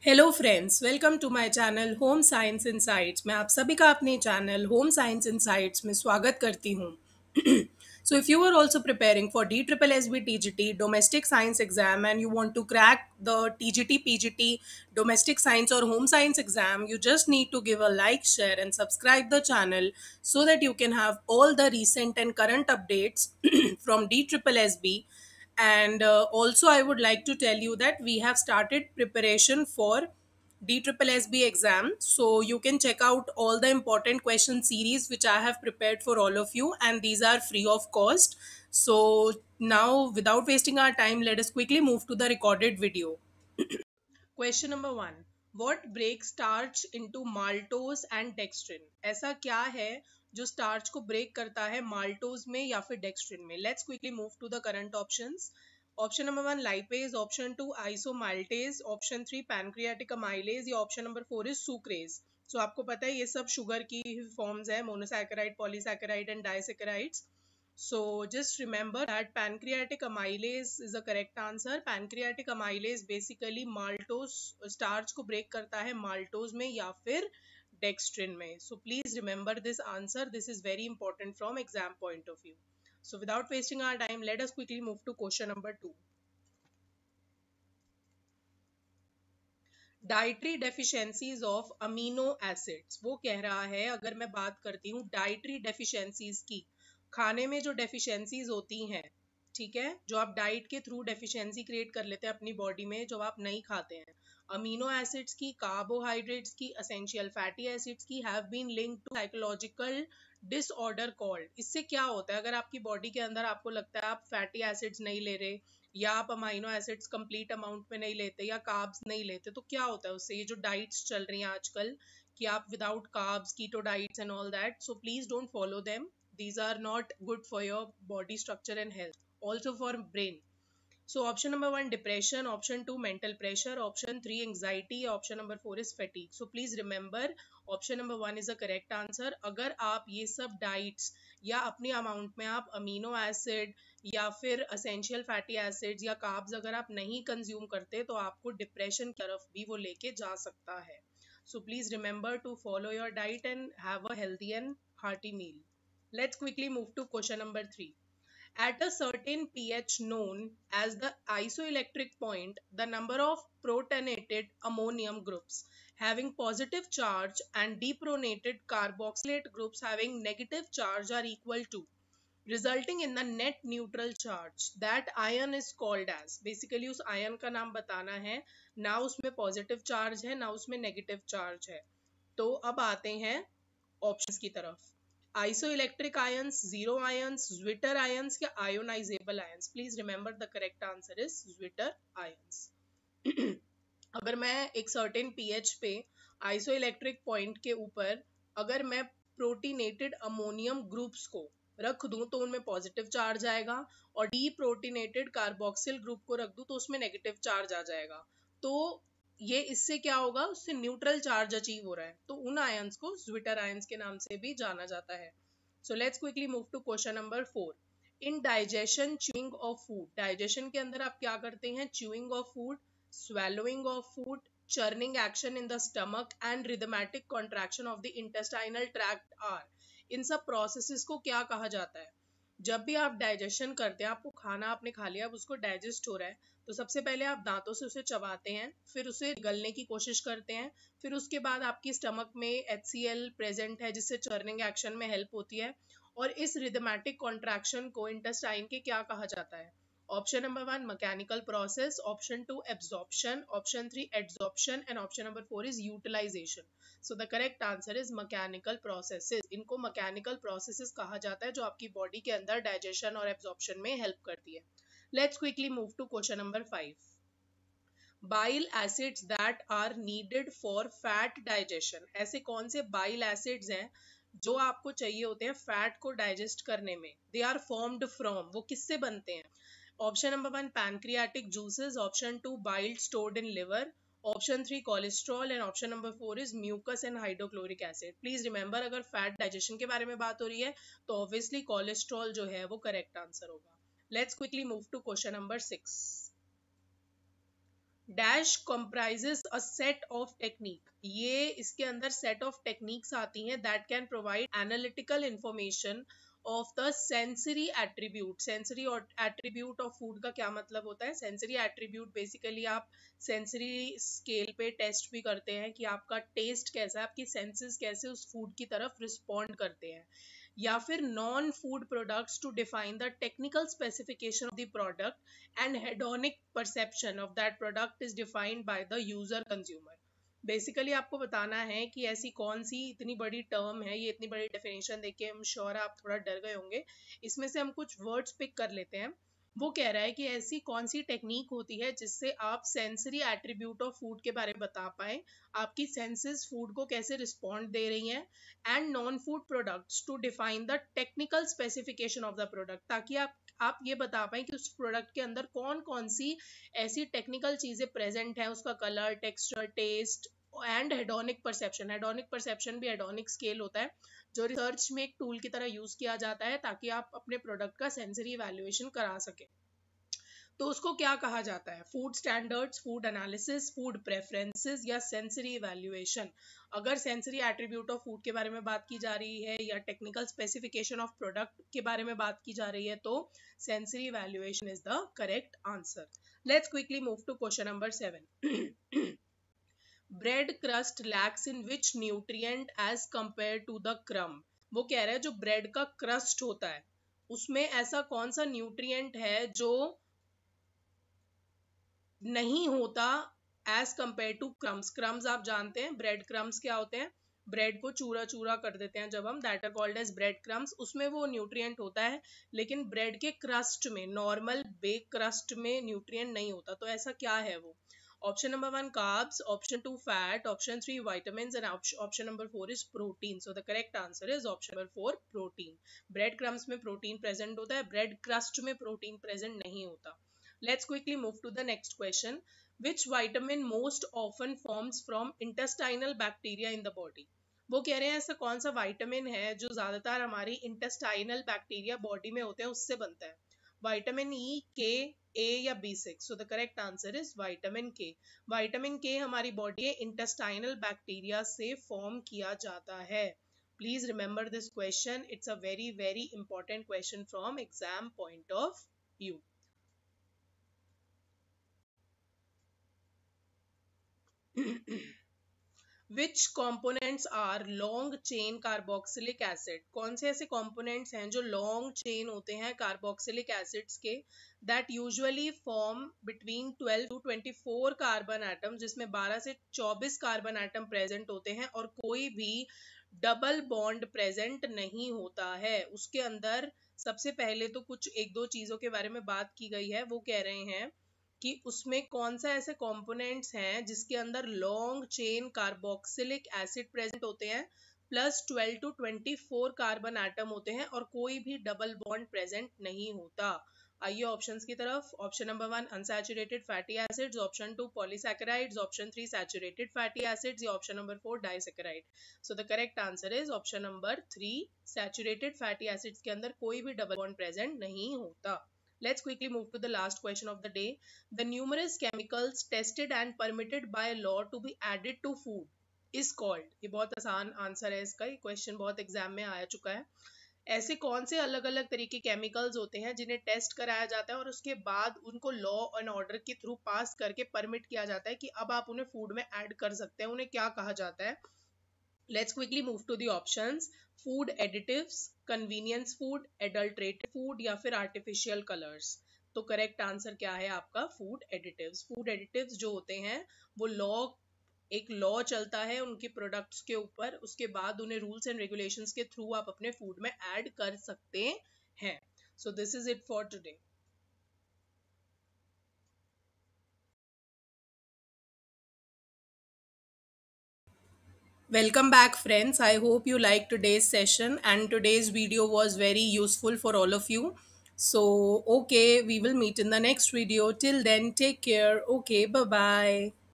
Hello friends, welcome to my channel home science insights. मैं आप सभी का अपने चैनल होम साइंस इनसाइट्स में स्वागत करती हूँ। So if you are also preparing for DSSB TGT domestic science exam and you want to crack the TGT PGT domestic science or home science exam, you just need to give a like, share and subscribe the channel so that you can have all the recent and current updates from DSSB. And also, I would like to tell you that we have started preparation for DSSB exam. So you can check out all the important question series which I have prepared for all of you, and these are free of cost. So now, without wasting our time, let us quickly move to the recorded video. Question number one, what break starch into maltose and dextrin? ऐसा क्या है जो starch को break करता है maltose में या फिर डेक्स्ट्रिन में? Let's quickly move to the current options. Option number one lipase, option two isomaltase, option three pancreatic amylase या option number four is sucrase. So आपको पता है ये सब शुगर की फॉर्म्स है, monosaccharide, polysaccharide and disaccharides. So just remember that pancreatic amylase is the correct answer. Pancreatic amylase basically maltose starch को break करता है maltose में या फिर dextrin में. So please remember this answer. This is very important from exam point of view. So without wasting our time, let us quickly move to question number 2. Dietary deficiencies of amino acids. वो कह रहा है, अगर मैं बात करती हूँ dietary deficiencies की, खाने में जो डेफिशिएंसीज होती हैं, ठीक है, जो आप डाइट के थ्रू डेफिशिएंसी क्रिएट कर लेते हैं अपनी बॉडी में, जो आप नहीं खाते हैं, अमीनो एसिड्स की, कार्बोहाइड्रेट्स की, एसेंशियल फैटी एसिड्स की, have been linked to psychological disorder called. इससे क्या होता है, अगर आपकी बॉडी के अंदर आपको लगता है आप फैटी एसिड्स नहीं ले रहे या आप अमाइनो एसिड्स कंप्लीट अमाउंट में नहीं लेते या कार्ब्स नहीं लेते, तो क्या होता है उससे? ये जो डाइट्स चल रही हैं आजकल कि आप without carbs, keto diets and all that, so please don't follow them. These are not good for your body structure and health, also for brain. So option number one depression, option two mental pressure, option three anxiety, option number four is fatigue. So please remember option number one is the correct answer. अगर आप ये सब diets या अपनी amount में आप amino acid या फिर असेंशियल फैटी एसिड्स या कार्ब्स अगर आप नहीं कंज्यूम करते तो आपको डिप्रेशन की तरफ भी वो लेके जा सकता है. So please remember to follow your diet and have a healthy and hearty meal. Let's quickly move to question number 3. At a certain pH known as the isoelectric point, the number of protonated ammonium groups having positive charge and deprotonated carboxylate groups having negative charge are equal to, resulting in the net neutral charge. That ion is called as. Basically उस ion का नाम बताना है, ना उसमें positive charge है ना उसमें negative charge है. तो अब आते हैं ऑप्शंस की तरफ. Isoelectric ions, zero ions, Zwitter ions या ionizable ions? Please remember the correct answer is Zwitter ions. अगर मैं एक सर्टेन pH पे आइसोइलेक्ट्रिक पॉइंट के ऊपर अगर मैं प्रोटीनेटेड अमोनियम ग्रुप्स को रख दूं तो उनमें पॉजिटिव चार्ज आएगा, और डीप्रोटीनेटेड कार्बोक्सिल ग्रुप को रख दूं तो उसमें नेगेटिव चार्ज आ जाएगा. तो ये इससे क्या होगा, उससे न्यूट्रल चार्ज अचीव हो रहा है, तो उन आयंस को ज्विटर आयंस के नाम से भी जाना जाता है. So let's quickly move to question number 4. In digestion, chewing of food. Digestion के अंदर आप क्या करते हैं? Chewing of food, swallowing of food, churning action in the stomach and rhythmatic contraction of the intestinal tract are. इन सब processes को क्या कहा जाता है? जब भी आप डाइजेशन करते हैं, आपको खाना आपने खा लिया, अब उसको डाइजेस्ट हो रहा है, तो सबसे पहले आप दांतों से उसे चबाते हैं, फिर उसे गलने की कोशिश करते हैं, फिर उसके बाद आपकी स्टमक में HCl प्रेजेंट है जिससे चर्निंग एक्शन में हेल्प होती है, और इस रिदमेटिक कॉन्ट्रैक्शन को इंटेस्टाइन के क्या कहा जाता है? Option number one mechanical process, option two absorption, option three adsorption and option number four is utilisation. So the correct answer is mechanical processes. इनको मैकेनिकल प्रोसेसेस कहा जाता है जो आपकी बॉडी के अंदर डाइजेशन और एब्जॉर्प्शन में हेल्प करती है. Let's quickly move to question number 5. Bile acids that are needed for fat digestion. ऐसे कौन से बाइल एसिड्स हैं जो आपको चाहिए होते हैं फैट को डाइजेस्ट करने में? They are formed from. वो किससे बनते हैं? Option number one pancreatic juices, option two bile stored in liver, option three cholesterol and option number four is mucus and hydrochloric acid. Please remember, अगर fat digestion के बारे में बात हो रही है तो ऑब्वियसली कोलेस्ट्रॉल जो है वो करेक्ट आंसर होगा. Let's quickly move to question number 6. Dash comprises a set of technique, ये इसके अंदर set of techniques आती हैं that can provide analytical information of the sensory attribute. sensory attribute of food का क्या मतलब होता है? sensory attribute basically आप sensory scale पे टेस्ट भी करते हैं कि आपका टेस्ट कैसा है, आपकी senses कैसे उस फूड की तरफ रिस्पॉन्ड करते हैं, या फिर non food products to define the technical specification of the product and hedonic perception of that product is defined by the user consumer. Basically आपको बताना है कि ऐसी कौन सी इतनी बड़ी टर्म है, ये इतनी बड़ी डेफिनेशन देख के हम श्योर आप थोड़ा डर गए होंगे. इसमें से हम कुछ वर्ड्स पिक कर लेते हैं. वो कह रहा है कि ऐसी कौन सी टेक्निक होती है जिससे आप सेंसरी एट्रीब्यूट ऑफ फूड के बारे में बता पाए, आपकी सेंसेस फूड को कैसे रिस्पॉन्ड दे रही हैं, and non food products to define the technical specification of the product, ताकि आप ये बता पाए कि उस प्रोडक्ट के अंदर कौन कौन सी ऐसी टेक्निकल चीजें प्रेजेंट हैं, उसका colour, texture, taste and hedonic perception. Hedonic perception भी हेडोनिक स्केल होता है जो रिसर्च में एक टूल की तरह यूज किया जाता है ताकि आप अपने प्रोडक्ट का सेंसरी इवैल्यूएशन करा सके. तो उसको क्या कहा जाता है? Food standards, food analysis, food preferences या सेंसरी इवैल्यूएशन. अगर सेंसरी एट्रीब्यूट ऑफ फूड के बारे में बात की जा रही है या टेक्निकल स्पेसिफिकेशन ऑफ प्रोडक्ट के बारे में बात की जा रही है तो sensory evaluation is the correct answer. Let's quickly move to question number 7. Bread crust lacks in which nutrient as compare to the crumb. वो कह रहा है जो ब्रेड का क्रस्ट होता है उसमें ऐसा कौन सा न्यूट्रिएंट है जो नहीं होता as compare to crumbs. Crumbs आप जानते हैं, ब्रेड क्रम्स क्या होते हैं? ब्रेड को चूरा चूरा कर देते हैं जब हम, that are called as bread crumbs. उसमें वो न्यूट्रिएंट होता है, लेकिन ब्रेड के क्रस्ट में, नॉर्मल बेक क्रस्ट में न्यूट्रिएंट नहीं होता. तो ऐसा क्या है वो? Option number 1 carbs, option 2 fat, option 3 vitamins and option number 4 is protein. So the correct answer is option number 4 protein. Bread crumbs में प्रोटीन प्रेजेंट होता है, ब्रेड क्रस्ट में प्रोटीन प्रेजेंट नहीं होता. Let's quickly move to the next question. Which vitamin most often forms from intestinal bacteria in the body? वो कह रहे हैं ऐसा कौन सा विटामिन है जो ज्यादातर हमारी इंटेस्टाइनल बैक्टीरिया बॉडी में होते हैं उससे बनता है? विटामिन ई, के, ए या B6. So the correct answer is vitamin के. विटामिन के हमारी बॉडी इंटेस्टाइनल बैक्टीरिया से फॉर्म किया जाता है. Please remember this question, it's a very very important question from exam point of view. Which components are long chain carboxylic acid? कौन से ऐसे components हैं जो long chain होते हैं carboxylic acids के, that usually form between 12 to 24 carbon atom, जिसमें 12 से 24 carbon atom present होते हैं और कोई भी डबल बॉन्ड प्रेजेंट नहीं होता है उसके अंदर. सबसे पहले तो कुछ एक दो चीजों के बारे में बात की गई है. वो कह रहे हैं कि उसमें कौन सा ऐसे कंपोनेंट्स हैं जिसके अंदर long chain carboxylic acid present होते हैं, प्लस 12 to 24 कार्बन एटम होते हैं और कोई भी डबल बॉन्ड प्रेजेंट नहीं होता. आइए ऑप्शंस की तरफ. Option number 1 unsaturated fatty acids, option 2 polysaccharides, option 3 saturated fatty acids या option number 4 disaccharide. So the correct answer is option number 3 saturated fatty acids के अंदर कोई भी डबल बॉन्ड प्रेजेंट नहीं होता. Let's quickly move to the last question of the day. The numerous chemicals tested and permitted by law to be added to food is called. ये बहुत आसान answer है इसका, ये क्वेश्चन बहुत एग्जाम में आ चुका है. ऐसे कौन से अलग अलग तरीके केमिकल्स होते हैं जिन्हें टेस्ट कराया जाता है और उसके बाद उनको लॉ एंड ऑर्डर के थ्रू पास करके परमिट किया जाता है कि अब आप उन्हें फूड में ऐड कर सकते हैं? उन्हें क्या कहा जाता है? Let's quickly move to the options. Food additives, convenience food, adulterated food या फिर artificial colors. तो करेक्ट आंसर क्या है आपका? Food additives. फूड एडिटिव्स जो होते हैं वो एक लॉ चलता है उनके प्रोडक्ट्स के ऊपर, उसके बाद उन्हें रूल्स एंड रेगुलेशंस के थ्रू आप अपने फूड में ऐड कर सकते हैं. So this is it for today. Welcome back friends. I hope you liked today's session and today's video was very useful for all of you. So okay, we will meet in the next video. Till then, take care. Okay, bye bye.